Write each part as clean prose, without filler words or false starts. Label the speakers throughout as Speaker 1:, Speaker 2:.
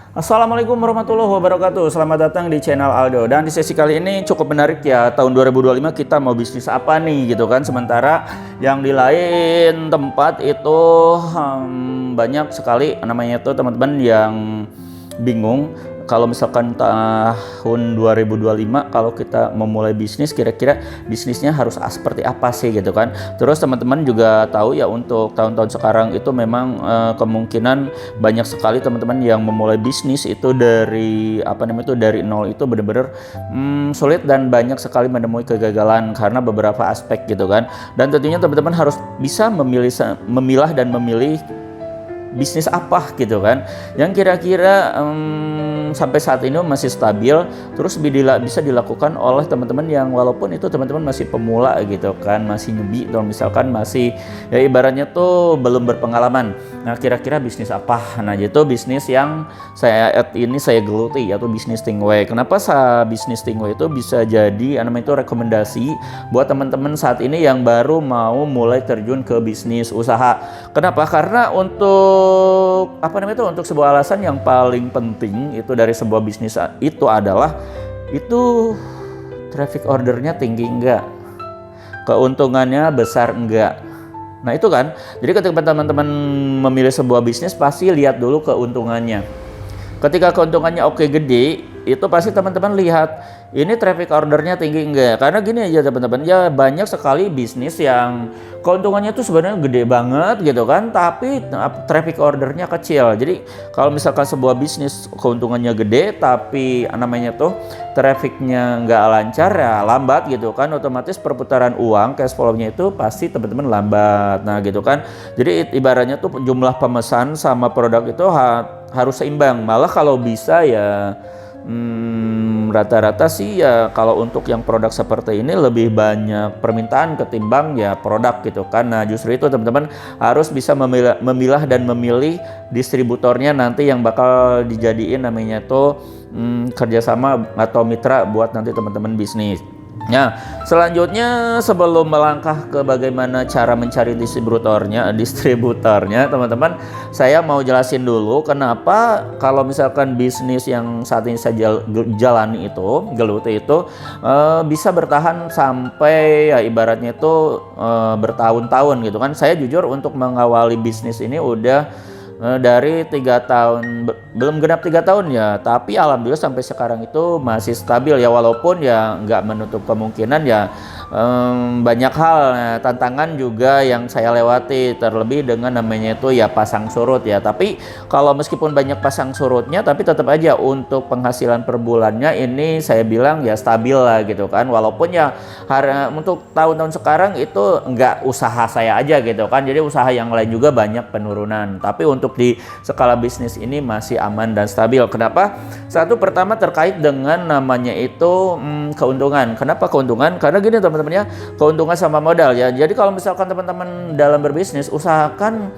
Speaker 1: Assalamualaikum warahmatullahi wabarakatuh. Selamat datang di channel Aldo. Dan di sesi kali ini cukup menarik ya. Tahun 2025 kita mau bisnis apa nih gitu kan. Sementara yang di lain tempat itu banyak sekali namanya itu teman-teman yang bingung. Kalau misalkan tahun 2025 kalau kita memulai bisnis, kira-kira bisnisnya harus seperti apa sih gitu kan. Terus teman-teman juga tahu ya, untuk tahun-tahun sekarang itu memang kemungkinan banyak sekali teman-teman yang memulai bisnis itu dari dari nol itu benar-benar sulit dan banyak sekali menemui kegagalan karena beberapa aspek gitu kan. Dan tentunya teman-teman harus bisa memilah dan memilih bisnis apa gitu kan yang kira-kira sampai saat ini masih stabil, terus bisa dilakukan oleh teman-teman yang walaupun itu teman-teman masih pemula gitu kan, masih newbie atau misalkan masih ya ibaratnya tuh belum berpengalaman. Nah, kira-kira bisnis apa? Nah, itu bisnis yang saya geluti, yaitu bisnis Stingway. Kenapa bisnis Stingway itu bisa jadi itu rekomendasi buat teman-teman saat ini yang baru mau mulai terjun ke bisnis usaha. Kenapa? Karena untuk sebuah alasan yang paling penting itu dari sebuah bisnis itu adalah itu traffic ordernya tinggi enggak, keuntungannya besar enggak. Nah itu kan, jadi ketika teman-teman memilih sebuah bisnis pasti lihat dulu keuntungannya. Ketika keuntungannya oke, gede, itu pasti teman-teman lihat ini traffic ordernya tinggi enggak. Karena gini aja teman-teman, ya banyak sekali bisnis yang keuntungannya tuh sebenarnya gede banget gitu kan, tapi traffic ordernya kecil. Jadi kalau misalkan sebuah bisnis keuntungannya gede tapi trafficnya nggak lancar ya lambat gitu kan, otomatis perputaran uang cash flow-nya itu pasti teman-teman lambat. Nah gitu kan, jadi ibaratnya tuh jumlah pemesan sama produk itu harus seimbang. Malah kalau bisa ya rata-rata sih ya kalau untuk yang produk seperti ini lebih banyak permintaan ketimbang ya produk gitu kan. Nah justru itu teman-teman harus bisa memilah dan memilih distributornya nanti yang bakal dijadiin kerjasama atau mitra buat nanti teman-teman bisnis. Nah, selanjutnya sebelum melangkah ke bagaimana cara mencari distributornya, teman-teman, saya mau jelasin dulu kenapa kalau misalkan bisnis yang saat ini saya jalani itu, geluti itu, bisa bertahan sampai ya ibaratnya itu bertahun-tahun gitu kan. Saya jujur untuk mengawali bisnis ini udah dari 3 tahun, belum genap 3 tahun ya, tapi alhamdulillah sampai sekarang itu masih stabil ya, walaupun ya nggak menutup kemungkinan ya banyak hal tantangan juga yang saya lewati, terlebih dengan pasang surut ya. Tapi kalau meskipun banyak pasang surutnya, tapi tetap aja untuk penghasilan per bulannya ini saya bilang ya stabil lah gitu kan, walaupun ya untuk tahun-tahun sekarang itu nggak usaha saya aja gitu kan, jadi usaha yang lain juga banyak penurunan, tapi untuk di skala bisnis ini masih aman dan stabil. Kenapa? Satu, pertama terkait dengan keuntungan. Kenapa keuntungan? Karena gini teman-teman ya, keuntungan sama modal ya. Jadi kalau misalkan teman-teman dalam berbisnis, usahakan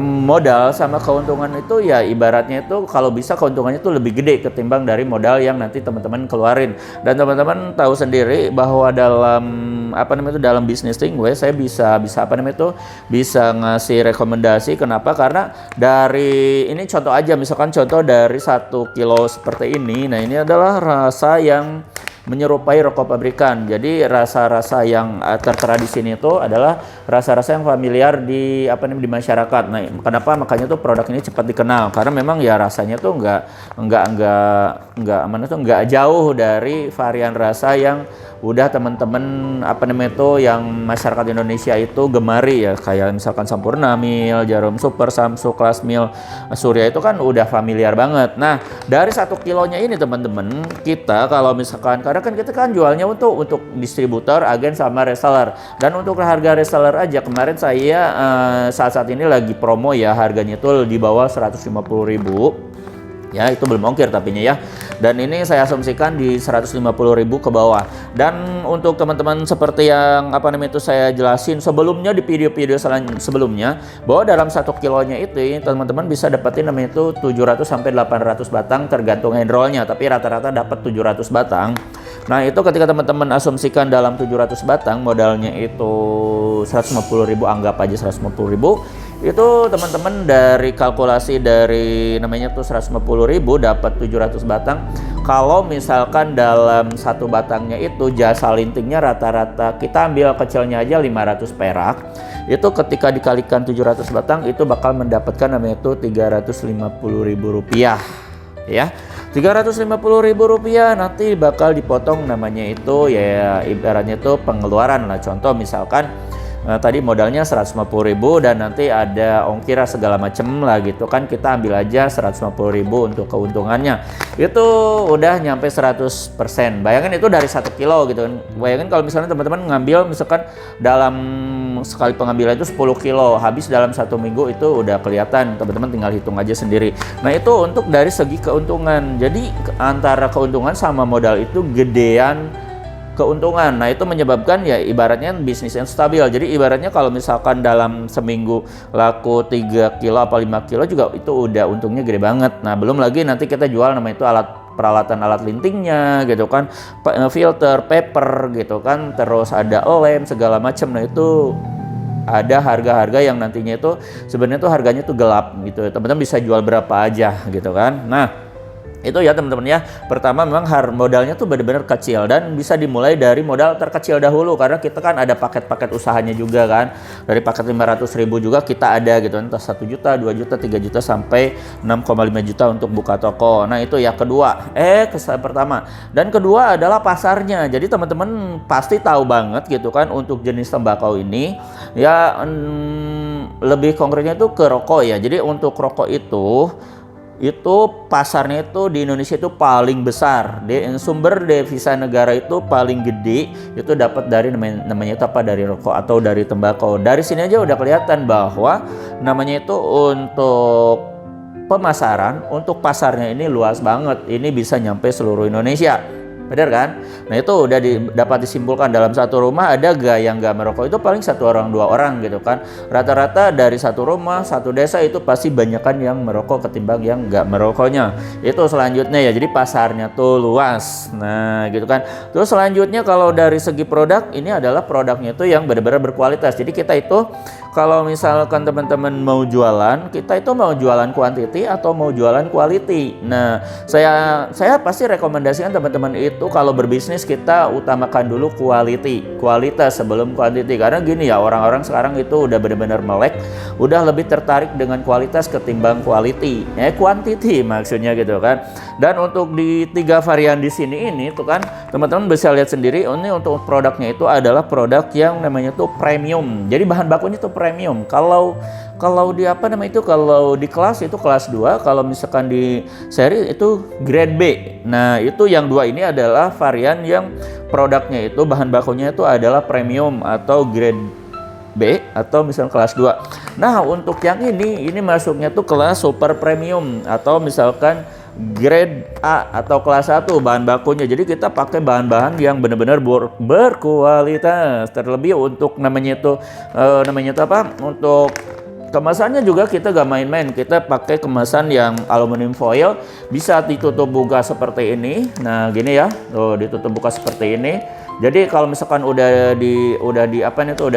Speaker 1: modal sama keuntungan itu ya ibaratnya itu kalau bisa keuntungannya itu lebih gede ketimbang dari modal yang nanti teman-teman keluarin. Dan teman-teman tahu sendiri bahwa dalam bisnis Stingway saya bisa ngasih rekomendasi. Kenapa? Karena dari ini contoh aja, misalkan contoh dari 1 kilo seperti ini. Nah ini adalah rasa yang menyerupai rokok pabrikan. Jadi rasa-rasa yang tertera di sini itu adalah rasa-rasa yang familiar di masyarakat. Nah, kenapa makanya tuh produk ini cepat dikenal? Karena memang ya rasanya tuh nggak jauh dari varian rasa yang udah teman-teman yang masyarakat Indonesia itu gemari ya, kayak misalkan Sampurna Mil, Jarum Super, Samsu, Kelas Mil, Surya itu kan udah familiar banget. Nah, dari 1 kilonya ini teman-teman, kita kalau misalkan, karena kan kita kan jualnya untuk distributor, agen sama reseller. Dan untuk harga reseller aja kemarin saya saat ini lagi promo ya, harganya itu di bawah 150.000. Ya itu belum ongkir tapinya ya, dan ini saya asumsikan di 150.000 ke bawah. Dan untuk teman-teman seperti yang saya jelasin sebelumnya di video-video sebelumnya, bahwa dalam 1 kilonya itu teman-teman bisa dapetin 700 sampai 800 batang tergantung handrollnya, tapi rata-rata dapat 700 batang. Nah itu ketika teman-teman asumsikan dalam 700 batang modalnya itu 150.000, anggap aja 150.000, Itu teman-teman dari kalkulasi dari namanya tuh 150.000 dapat 700 batang. Kalau misalkan dalam satu batangnya itu jasa lintingnya rata-rata kita ambil kecilnya aja 500 perak. Itu ketika dikalikan 700 batang itu bakal mendapatkan namanya itu Rp350.000 ya. Rp350.000 nanti bakal dipotong namanya itu ya ibaratnya itu pengeluaran lah. Contoh misalkan tadi modalnya 150.000 dan nanti ada ongkir segala macem lah gitu kan, kita ambil aja 150.000 untuk keuntungannya, itu udah nyampe 100%. Bayangin itu dari 1 kilo gitu kan. Bayangin kalau misalnya teman-teman ngambil misalkan dalam sekali pengambilan itu 10 kilo, habis dalam 1 minggu itu udah kelihatan, teman-teman tinggal hitung aja sendiri. Nah itu untuk dari segi keuntungan. Jadi antara keuntungan sama modal itu gedean keuntungan. Nah itu menyebabkan ya ibaratnya bisnis yang stabil. Jadi ibaratnya kalau misalkan dalam seminggu laku 3 kilo apa 5 kilo juga itu udah untungnya gede banget. Nah belum lagi nanti kita jual namanya itu peralatan alat lintingnya gitu kan, filter, paper gitu kan, terus ada lem segala macam. Nah itu ada harga-harga yang nantinya itu sebenarnya tuh harganya tuh gelap gitu. Teman-teman bisa jual berapa aja gitu kan. Nah itu ya teman-teman ya. Pertama memang modalnya tuh benar-benar kecil dan bisa dimulai dari modal terkecil dahulu karena kita kan ada paket-paket usahanya juga kan. Dari paket 500.000 juga kita ada gitu, entah 1 juta, 2 juta, 3 juta sampai 6,5 juta untuk buka toko. Nah itu ya kedua. Pertama. Dan kedua adalah pasarnya. Jadi teman-teman pasti tahu banget gitu kan untuk jenis tembakau ini ya lebih konkretnya itu ke rokok ya. Jadi untuk rokok itu pasarnya itu di Indonesia itu paling besar. Sumber devisa negara itu paling gede itu dapat dari namanya itu apa, dari rokok atau dari tembakau. Dari sini aja udah kelihatan bahwa namanya itu untuk pemasaran, untuk pasarnya ini luas banget. Ini bisa nyampe seluruh Indonesia. Benar kan? Nah itu udah dapat disimpulkan dalam satu rumah ada gak yang gak merokok itu paling 1 orang 2 orang gitu kan. Rata-rata dari satu rumah, satu desa itu pasti banyakan yang merokok ketimbang yang gak merokoknya. Itu selanjutnya ya, jadi pasarnya tuh luas. Nah gitu kan. Terus selanjutnya kalau dari segi produk, ini adalah produknya itu yang benar-benar berkualitas. Jadi kita itu kalau misalkan teman-teman mau jualan, kita itu mau jualan quantity atau mau jualan quality. Nah saya pasti rekomendasikan teman-teman itu kalau berbisnis kita utamakan dulu kualitas sebelum quantity. Karena gini ya, orang-orang sekarang itu udah benar-benar melek, udah lebih tertarik dengan kualitas ketimbang quantity maksudnya gitu kan. Dan untuk di 3 varian di sini ini tuh kan teman-teman bisa lihat sendiri, ini untuk produknya itu adalah produk yang namanya tuh premium. Jadi bahan bakunya tuh premium. Kalau di apa namanya itu, kalau di kelas itu kelas 2, kalau misalkan di seri itu grade B. Nah itu yang 2 ini adalah varian yang produknya itu bahan bakunya itu adalah premium atau grade B atau misalnya kelas 2. Nah untuk yang ini masuknya tuh kelas super premium atau misalkan grade A atau kelas 1 bahan bakunya. Jadi kita pakai bahan-bahan yang benar-benar berkualitas. Terlebih untuk namanya itu untuk kemasannya juga kita gak main-main. Kita pakai kemasan yang aluminium foil, bisa ditutup buka seperti ini. Nah gini ya, tuh ditutup buka seperti ini. Jadi kalau misalkan udah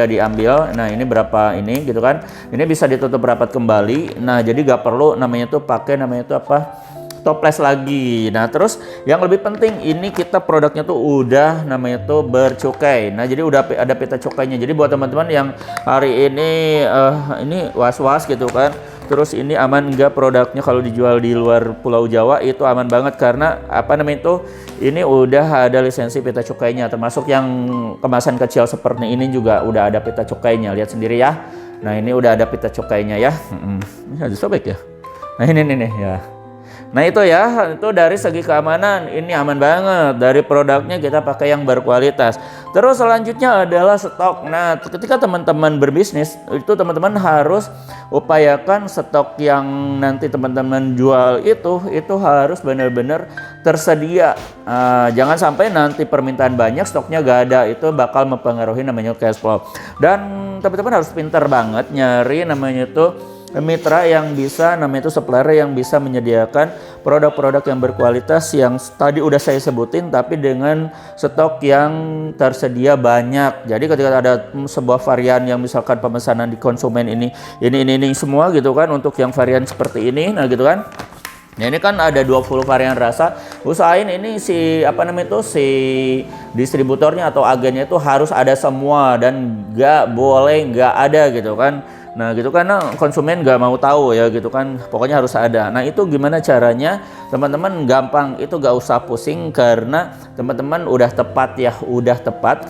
Speaker 1: diambil, nah ini berapa ini gitu kan, ini bisa ditutup rapat kembali. Nah jadi gak perlu namanya tuh pakai toples lagi. Nah terus yang lebih penting ini kita produknya tuh udah namanya tuh bercukai. Nah jadi udah ada pita cukainya. Jadi buat teman-teman yang hari ini was-was gitu kan, terus ini aman enggak produknya kalau dijual di luar Pulau Jawa, itu aman banget karena ini udah ada lisensi pita cukainya, termasuk yang kemasan kecil seperti ini juga udah ada pita cukainya. Lihat sendiri ya. Nah ini udah ada pita cukainya ya. Ini ada sobek ya. Nah ini nih ya. Nah itu ya, itu dari segi keamanan ini aman banget. Dari produknya kita pakai yang berkualitas. Terus selanjutnya adalah stok. Nah ketika teman-teman berbisnis itu teman-teman harus upayakan stok yang nanti teman-teman jual itu harus benar-benar tersedia. Jangan sampai nanti permintaan banyak stoknya gak ada, itu bakal mempengaruhi namanya cash flow. Dan teman-teman harus pintar banget nyari namanya itu mitra yang bisa, namanya itu supplier yang bisa menyediakan produk-produk yang berkualitas yang tadi udah saya sebutin, tapi dengan stok yang tersedia banyak. Jadi ketika ada sebuah varian yang misalkan pemesanan di konsumen ini semua gitu kan, untuk yang varian seperti ini, nah gitu kan. Nah ini kan ada 20 varian rasa. Usahain ini si distributornya atau agennya itu harus ada semua dan nggak boleh nggak ada gitu kan. Nah gitu karena konsumen nggak mau tahu ya gitu kan, pokoknya harus ada. Nah itu gimana caranya teman-teman? Gampang, itu nggak usah pusing karena teman-teman udah tepat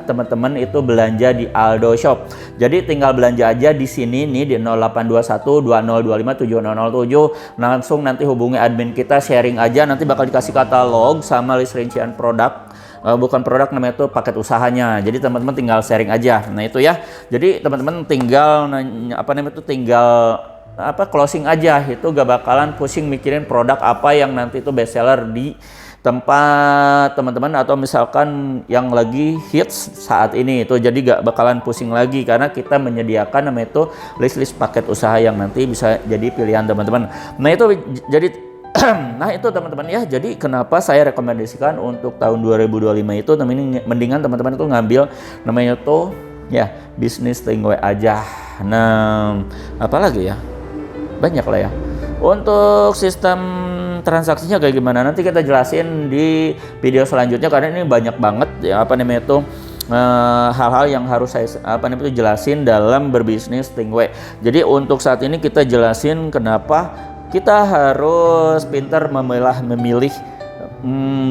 Speaker 1: teman-teman itu belanja di Aldo Shop. Jadi tinggal belanja aja di sini nih di 0821 2025 7007. Langsung nanti hubungi admin kita, sharing aja, nanti bakal dikasih katalog sama list rincian produk. Bukan produk, namanya itu paket usahanya. Jadi teman-teman tinggal sharing aja. Nah itu ya. Jadi teman-teman tinggal closing aja, itu gak bakalan pusing mikirin produk apa yang nanti itu best seller di tempat teman-teman atau misalkan yang lagi hits saat ini itu. Jadi gak bakalan pusing lagi karena kita menyediakan namanya itu list paket usaha yang nanti bisa jadi pilihan teman-teman. Nah itu jadi nah itu teman-teman ya, jadi kenapa saya rekomendasikan untuk tahun 2025 itu mendingan teman-teman itu ngambil namanya tuh ya bisnis Tingwe aja. Nah apalagi ya, banyak lah ya. Untuk sistem transaksinya kayak gimana nanti kita jelasin di video selanjutnya, karena ini banyak banget ya hal-hal yang harus saya jelasin dalam berbisnis Tingwe. Jadi untuk saat ini kita jelasin kenapa kita harus pintar memilih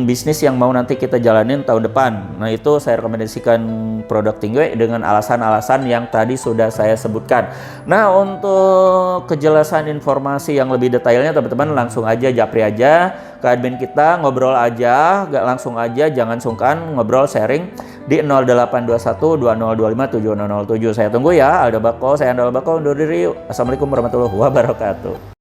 Speaker 1: bisnis yang mau nanti kita jalanin tahun depan. Nah itu saya rekomendasikan produk Tingwe dengan alasan-alasan yang tadi sudah saya sebutkan. Nah untuk kejelasan informasi yang lebih detailnya teman-teman langsung aja japri aja ke admin kita, ngobrol aja, langsung aja, jangan sungkan ngobrol sharing di 0821 2025 7007. Saya tunggu ya. Aldo Bako, saya Aldo Bako undur diri. Assalamualaikum warahmatullahi wabarakatuh.